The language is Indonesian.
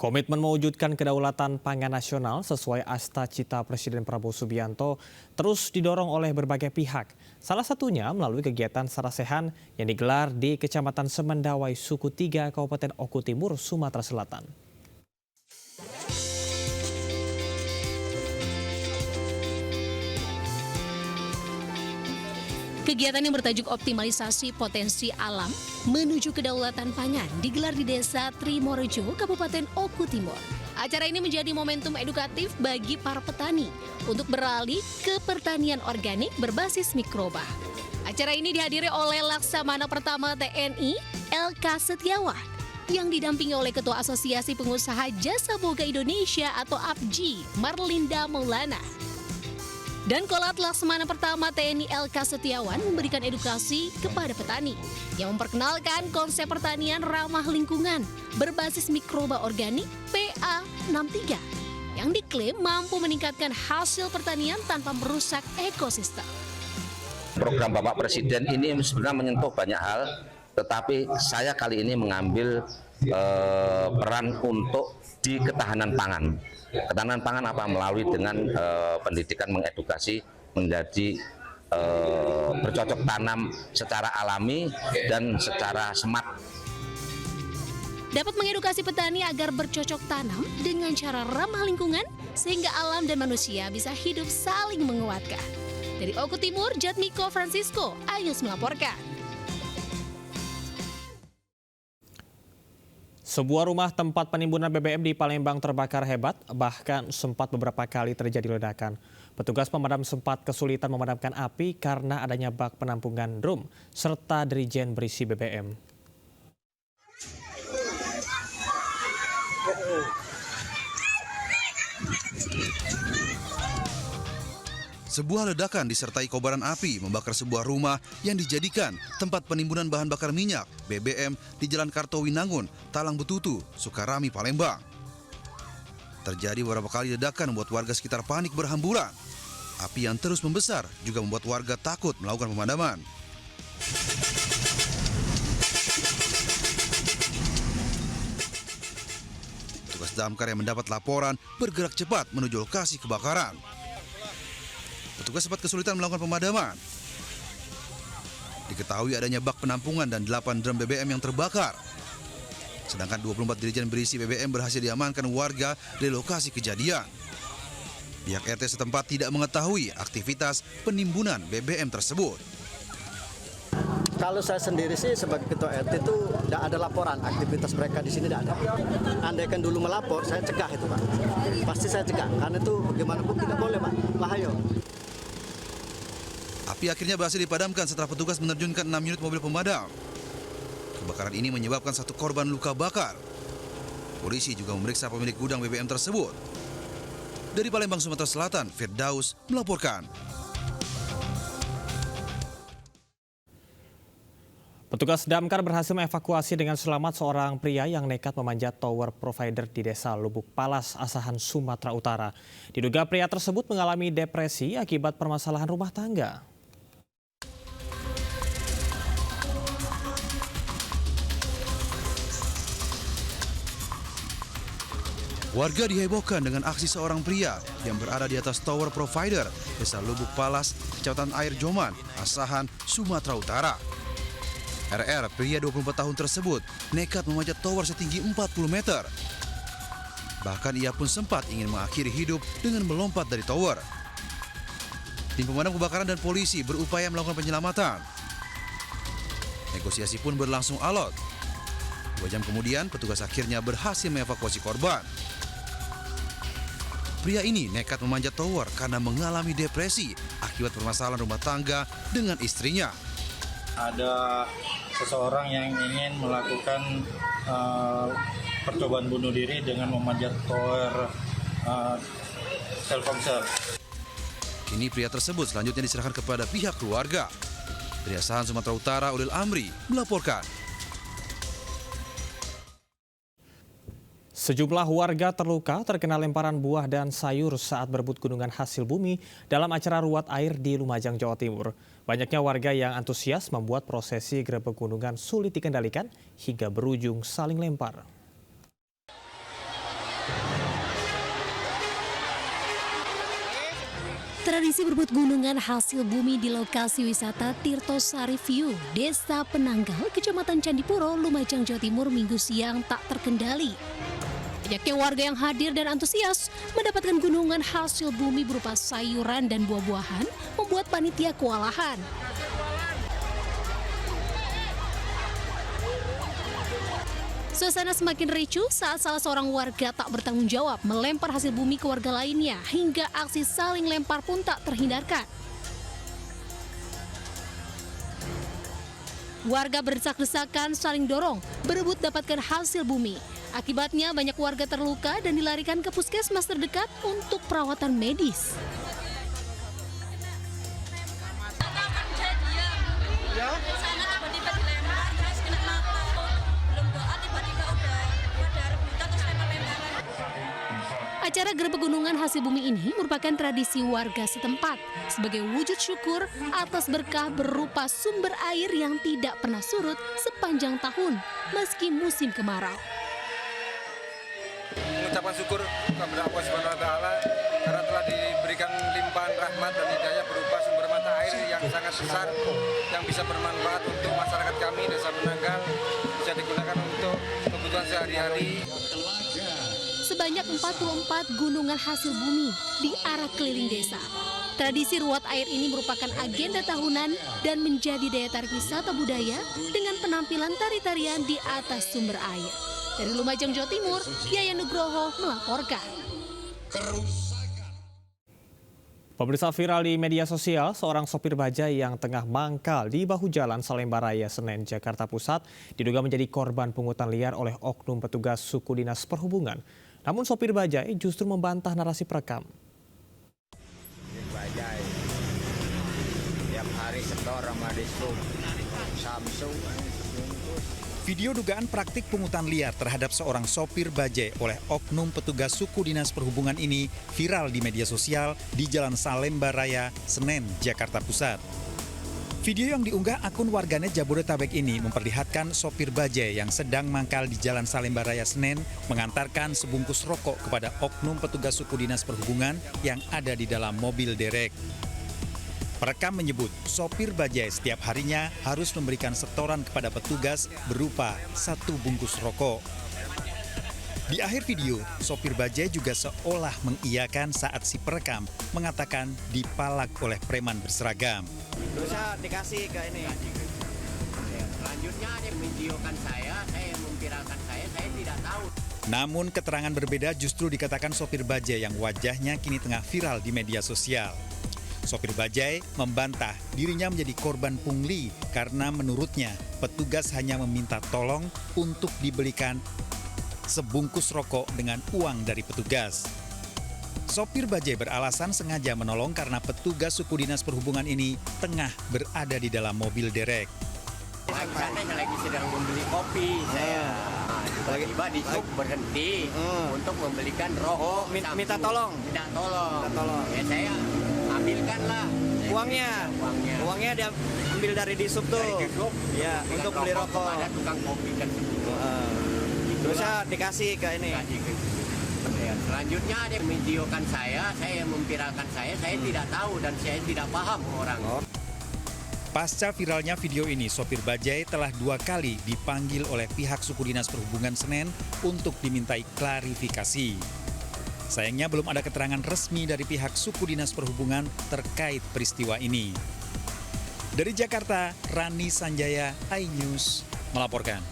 Komitmen mewujudkan kedaulatan pangan nasional sesuai asta cita Presiden Prabowo Subianto terus didorong oleh berbagai pihak. Salah satunya melalui kegiatan Sarasehan yang digelar di Kecamatan Semendawai, Suku 3, Kabupaten Oku Timur, Sumatera Selatan. Kegiatan yang bertajuk optimalisasi potensi alam menuju kedaulatan pangan digelar di Desa Trimorejo, Kabupaten Oku Timur. Acara ini menjadi momentum edukatif bagi para petani untuk beralih ke pertanian organik berbasis mikroba. Acara ini dihadiri oleh Laksamana Pertama TNI LK Setiawan yang didampingi oleh Ketua Asosiasi Pengusaha Jasa Boga Indonesia atau APJI, Marlinda Maulana. Dan Kolat Laksamana Pertama TNI LK Setiawan memberikan edukasi kepada petani yang memperkenalkan konsep pertanian ramah lingkungan berbasis mikroba organik PA63 yang diklaim mampu meningkatkan hasil pertanian tanpa merusak ekosistem. Program Bapak Presiden ini sebenarnya menyentuh banyak hal, tetapi saya kali ini mengambil peran untuk di ketahanan pangan. Ketahanan pangan apa? Melalui dengan pendidikan mengedukasi menjadi bercocok tanam secara alami dan secara smart. Dapat mengedukasi petani agar bercocok tanam dengan cara ramah lingkungan sehingga alam dan manusia bisa hidup saling menguatkan. Dari Oku Timur, Jatmiko Francisco, Ayus melaporkan. Sebuah rumah tempat penimbunan BBM di Palembang terbakar hebat, bahkan sempat beberapa kali terjadi ledakan. Petugas pemadam sempat kesulitan memadamkan api karena adanya bak penampungan drum serta dirijen berisi BBM. Sebuah ledakan disertai kobaran api membakar sebuah rumah yang dijadikan tempat penimbunan bahan bakar minyak BBM di Jalan Kartowinangun, Talang Betutu, Sukarami, Palembang. Terjadi beberapa kali ledakan membuat warga sekitar panik berhamburan. Api yang terus membesar juga membuat warga takut melakukan pemadaman. Petugas damkar yang mendapat laporan bergerak cepat menuju lokasi kebakaran. Petugas sempat kesulitan melakukan pemadaman. Diketahui adanya bak penampungan dan 8 drum BBM yang terbakar. Sedangkan 24 dirijen berisi BBM berhasil diamankan warga dari lokasi kejadian. Pihak RT setempat tidak mengetahui aktivitas penimbunan BBM tersebut. Kalau saya sendiri sih sebagai ketua RT itu tidak ada laporan aktivitas mereka di sini, tidak ada. Andaikan dulu melapor, saya cegah itu Pak. Pasti saya cegah, karena itu bagaimanapun tidak boleh Pak, bahaya. Api akhirnya berhasil dipadamkan setelah petugas menerjunkan 6 unit mobil pemadam. Kebakaran ini menyebabkan 1 korban luka bakar. Polisi juga memeriksa pemilik gudang BBM tersebut. Dari Palembang, Sumatera Selatan, Firdaus melaporkan. Petugas damkar berhasil mengevakuasi dengan selamat seorang pria yang nekat memanjat tower provider di Desa Lubuk Palas, Asahan, Sumatera Utara. Diduga pria tersebut mengalami depresi akibat permasalahan rumah tangga. Warga dihebohkan dengan aksi seorang pria yang berada di atas tower provider Desa Lubuk Palas, Kecamatan Air Joman, Asahan, Sumatera Utara. RR, pria 24 tahun tersebut, nekat memanjat tower setinggi 40 meter. Bahkan ia pun sempat ingin mengakhiri hidup dengan melompat dari tower. Tim pemadam kebakaran dan polisi berupaya melakukan penyelamatan. Negosiasi pun berlangsung alot. 2 jam kemudian, petugas akhirnya berhasil mengevakuasi korban. Pria ini nekat memanjat tower karena mengalami depresi akibat permasalahan rumah tangga dengan istrinya. Ada seseorang yang ingin melakukan percobaan bunuh diri dengan memanjat tower Telkomsel. Kini pria tersebut selanjutnya diserahkan kepada pihak keluarga. Dari Asahan, Sumatera Utara, Ulil Amri melaporkan. Sejumlah warga terluka terkena lemparan buah dan sayur saat berebut gunungan hasil bumi dalam acara ruat air di Lumajang, Jawa Timur. Banyaknya warga yang antusias membuat prosesi grebek gunungan sulit dikendalikan hingga berujung saling lempar. Tradisi berebut gunungan hasil bumi di lokasi wisata Tirtosari View, Desa Penanggal, Kecamatan Candipuro, Lumajang, Jawa Timur, Minggu siang tak terkendali. Banyaknya warga yang hadir dan antusias mendapatkan gunungan hasil bumi berupa sayuran dan buah-buahan membuat panitia kewalahan. Suasana semakin ricuh saat salah seorang warga tak bertanggung jawab melempar hasil bumi ke warga lainnya hingga aksi saling lempar pun tak terhindarkan. Warga berdesak-desakan saling dorong, berebut dapatkan hasil bumi. Akibatnya banyak warga terluka dan dilarikan ke puskesmas terdekat untuk perawatan medis. Acara gerebek gunungan hasil bumi ini merupakan tradisi warga setempat sebagai wujud syukur atas berkah berupa sumber air yang tidak pernah surut sepanjang tahun meski musim kemarau. Mengucapkan syukur kepada Allah Subhanahu wa taala karena telah diberikan limpahan rahmat dan hidayah berupa sumber mata air yang sangat besar yang bisa bermanfaat untuk masyarakat kami Desa Penanggal, bisa digunakan untuk kebutuhan sehari-hari. Sebanyak 44 gunungan hasil bumi di arah keliling desa. Tradisi ruat air ini merupakan agenda tahunan dan menjadi daya tarik wisata budaya dengan penampilan tari-tarian di atas sumber air. Dari Lumajang, Jawa Timur, Yayan Nugroho melaporkan. Pemirsa, viral di media sosial, seorang sopir bajai yang tengah mangkal di bahu jalan Salemba Raya, Senen, Jakarta Pusat diduga menjadi korban pungutan liar oleh oknum petugas suku dinas perhubungan. Namun sopir bajai justru membantah narasi perekam. Bajai tiap hari setor sama disub Samsung. Video dugaan praktik pungutan liar terhadap seorang sopir bajai oleh oknum petugas suku dinas perhubungan ini viral di media sosial di Jalan Salemba Raya, Senen, Jakarta Pusat. Video yang diunggah akun warganet Jabodetabek ini memperlihatkan sopir bajai yang sedang mangkal di Jalan Salemba Raya, Senen mengantarkan sebungkus rokok kepada oknum petugas suku dinas perhubungan yang ada di dalam mobil derek. Perekam menyebut sopir bajai setiap harinya harus memberikan setoran kepada petugas berupa 1 bungkus rokok. Di akhir video, sopir bajai juga seolah mengiyakan saat si perekam mengatakan dipalak oleh preman berseragam. Terusnya dikasih ke ini. Selanjutnya dia memvideokan saya memviralkan saya tidak tahu. Namun keterangan berbeda justru dikatakan sopir bajai yang wajahnya kini tengah viral di media sosial. Sopir bajai membantah dirinya menjadi korban pungli karena menurutnya petugas hanya meminta tolong untuk dibelikan sebungkus rokok dengan uang dari petugas. Sopir bajai beralasan sengaja menolong karena petugas suku dinas perhubungan ini tengah berada di dalam mobil derek. Saya lagi sedang membeli kopi, tiba-tiba di sub berhenti untuk membelikan rokok. Minta tolong. Minta tolong. Ya saya ambilkanlah uangnya dia ambil dari di sub tuh. Dari di sub. Ya, untuk beli rokok. Ada tukang kopi kan. Terusnya dikasih ke ini. Selanjutnya dia memvideokan saya memviralkan saya tidak tahu dan saya tidak paham orang. Pasca viralnya video ini, sopir bajai telah 2 kali dipanggil oleh pihak suku dinas perhubungan Senen untuk dimintai klarifikasi. Sayangnya belum ada keterangan resmi dari pihak suku dinas perhubungan terkait peristiwa ini. Dari Jakarta, Rani Sanjaya, iNews melaporkan.